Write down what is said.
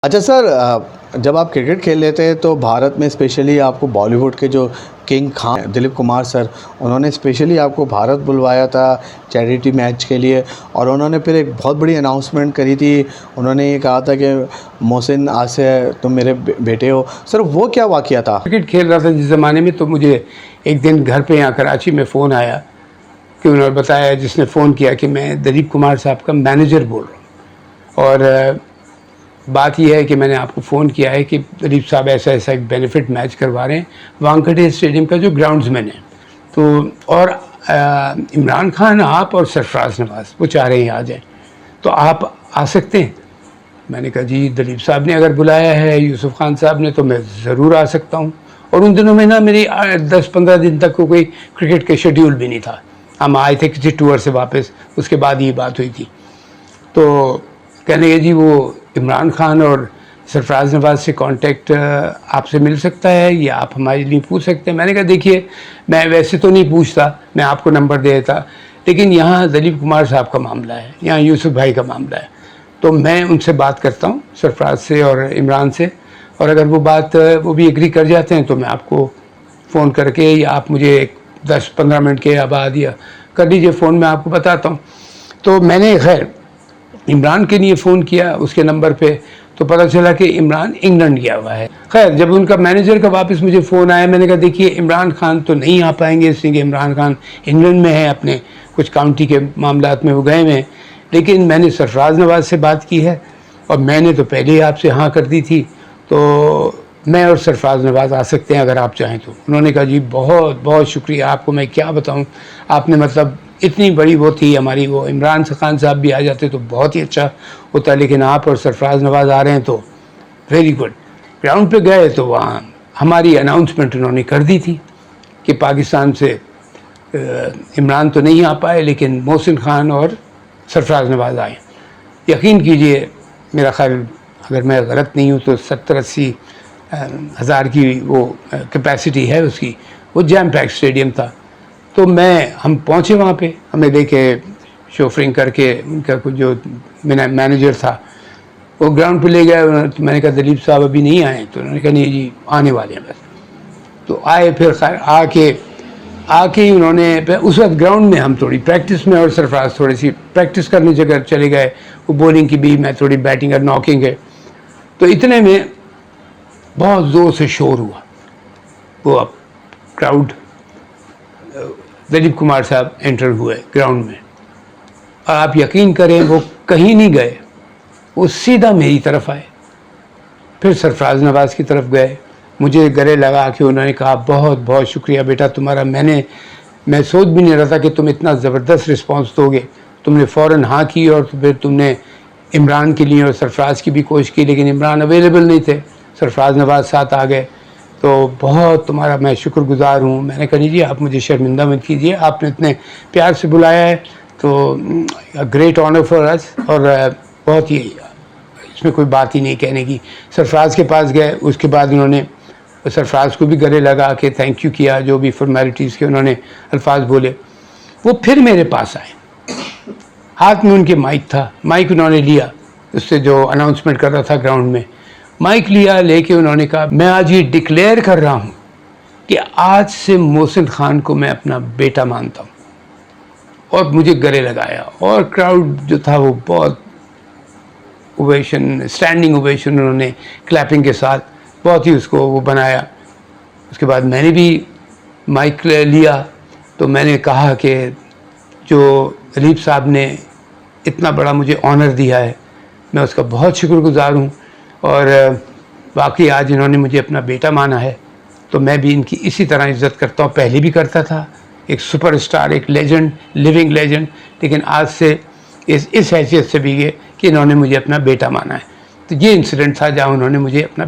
اچھا سر، جب آپ کرکٹ کھیل لیتے ہیں تو بھارت میں اسپیشلی آپ کو بالی ووڈ کے جو کنگ خان دلیپ کمار سر، انہوں نے اسپیشلی آپ کو بھارت بلوایا تھا چیریٹی میچ کے لیے، اور انہوں نے پھر ایک بہت بڑی اناؤنسمنٹ کری تھی. انہوں نے یہ کہا تھا کہ محسن آج سے تم میرے بیٹے ہو. سر وہ کیا واقعہ تھا؟ کرکٹ کھیل رہا تھا جس زمانے میں، تو مجھے ایک دن گھر پہ یہاں کراچی میں فون آیا کہ انہوں نے بتایا، جس نے فون کیا، کہ میں دلیپ کمار صاحب کا مینیجر بول رہا ہوں، اور بات یہ ہے کہ میں نے آپ کو فون کیا ہے کہ دلیپ صاحب ایسا ایک بینیفٹ میچ کروا رہے ہیں وانکھیڑے اسٹیڈیم کا جو گراؤنڈز مین ہے، تو اور عمران خان، آپ اور سرفراز نواز وہ چاہ رہے ہیں آ جائیں، تو آپ آ سکتے ہیں؟ میں نے کہا جی دلیپ صاحب نے اگر بلایا ہے، یوسف خان صاحب نے، تو میں ضرور آ سکتا ہوں. اور ان دنوں میں نا میری 10-15 دن تک کوئی کرکٹ کے شیڈیول بھی نہیں تھا. ہم آئے تھے کسی ٹور سے واپس، اس کے بعد یہ بات ہوئی تھی. تو کہنے لگے جی وہ عمران خان اور سرفراز نواز سے کانٹیکٹ آپ سے مل سکتا ہے، یا آپ ہمارے لیے پوچھ سکتے ہیں. میں نے کہا دیکھیے میں ویسے تو نہیں پوچھتا، میں آپ کو نمبر دے دیتا، لیکن یہاں دلیپ کمار صاحب کا معاملہ ہے، یہاں یوسف بھائی کا معاملہ ہے، تو میں ان سے بات کرتا ہوں، سرفراز سے اور عمران سے، اور اگر وہ بات وہ بھی ایگری کر جاتے ہیں تو میں آپ کو فون کر کے، یا آپ مجھے 10-15 منٹ کے بعد یا کر لیجیے فون، میں آپ کو بتاتا ہوں. تو میں نے خیر عمران کے لیے فون کیا اس کے نمبر پہ، تو پتہ چلا کہ عمران انگلینڈ گیا ہوا ہے. خیر جب ان کا مینیجر کا واپس مجھے فون آیا، میں نے کہا دیکھیے عمران خان تو نہیں آ پائیں گے، اس لیے کہ عمران خان انگلینڈ میں ہے، اپنے کچھ کاؤنٹی کے معاملات میں وہ گئے ہوئے ہیں، لیکن میں نے سرفراز نواز سے بات کی ہے، اور میں نے تو پہلے ہی آپ سے ہاں کر دی تھی، تو میں اور سرفراز نواز آ سکتے ہیں اگر آپ چاہیں تو. انہوں نے کہا جی بہت بہت شکریہ، آپ کو میں کیا بتاؤں، آپ نے مطلب اتنی بڑی وہ تھی ہماری، وہ عمران خان صاحب بھی آ جاتے تو بہت ہی اچھا ہوتا، لیکن آپ اور سرفراز نواز آ رہے ہیں تو ویری گڈ. گراؤنڈ پہ گئے تو وہاں ہماری اناؤنسمنٹ انہوں نے کر دی تھی کہ پاکستان سے عمران تو نہیں آ پائے، لیکن محسن خان اور سرفراز نواز آئے. یقین کیجئے میرا خیال اگر میں غلط نہیں ہوں تو 70-80 ہزار کی وہ کیپیسٹی ہے اس کی، وہ جیم پیک اسٹیڈیم تھا. تو ہم پہنچے وہاں پہ، ہمیں لے کے شوفرنگ کر کے، ان کا کچھ جو مینیجر تھا وہ گراؤنڈ پہ لے گیا. میں نے کہا دلیپ صاحب ابھی نہیں آئے، تو انہوں نے کہا نہیں جی آنے والے ہیں بس. تو آئے، پھر خیر آ کے انہوں نے اس وقت گراؤنڈ میں ہم تھوڑی پریکٹس میں، اور سرفراز تھوڑی سی پریکٹس کرنے جگہ چلے گئے، وہ بولنگ کی بھی، میں تھوڑی بیٹنگ اور ناکنگ ہے. تو اتنے میں بہت زور سے شور ہوا، وہ اب کراؤڈ، دلیپ کمار صاحب انٹر ہوئے گراؤنڈ میں، اور آپ یقین کریں وہ کہیں نہیں گئے، وہ سیدھا میری طرف آئے، پھر سرفراز نواز کی طرف گئے، مجھے گلے لگا کے انہوں نے کہا بہت بہت شکریہ بیٹا تمہارا، میں سوچ بھی نہیں رہا تھا کہ تم اتنا زبردست رسپانس دو گے. تم نے فوراً ہاں کی، اور پھر تم نے عمران کے لیے اور سرفراز کی بھی کوشش کی، لیکن عمران اویلیبل نہیں تھے، سرفراز نواز ساتھ آ گئے. تو بہت تمہارا میں شکر گزار ہوں. میں نے کہا جی آپ مجھے شرمندہ مت کیجیے، آپ نے اتنے پیار سے بلایا ہے، تو گریٹ آنر فار اس، اور بہت ہی اس میں کوئی بات ہی نہیں کہنے کی. سرفراز کے پاس گئے، اس کے بعد انہوں نے سرفراز کو بھی گلے لگا کے تھینک یو کیا، جو بھی فارمیلٹیز کے انہوں نے الفاظ بولے. وہ پھر میرے پاس آئے، ہاتھ میں ان کے مائک تھا، مائک انہوں نے لیا، اس سے جو اناؤنسمنٹ کر رہا تھا گراؤنڈ میں، مائک لیا، لے کے انہوں نے کہا میں آج یہ ڈکلیئر کر رہا ہوں کہ آج سے محسن خان کو میں اپنا بیٹا مانتا ہوں. اور مجھے گلے لگایا، اور کراؤڈ جو تھا وہ بہت اوویشن، اسٹینڈنگ اوویشن، انہوں نے کلیپنگ کے ساتھ بہت ہی اس کو وہ بنایا. اس کے بعد میں نے بھی مائک لیا، تو میں نے کہا کہ جو دلیپ صاحب نے اتنا بڑا مجھے آنر دیا ہے، میں اس کا بہت شکر گزار ہوں، اور باقی آج انہوں نے مجھے اپنا بیٹا مانا ہے، تو میں بھی ان کی اسی طرح عزت کرتا ہوں، پہلے بھی کرتا تھا. ایک سپر اسٹار، ایک لیجنڈ، لیونگ لیجنڈ، لیکن آج سے اس حیثیت سے بھی یہ کہ انہوں نے مجھے اپنا بیٹا مانا ہے. تو یہ انسیڈنٹ تھا جہاں انہوں نے مجھے اپنا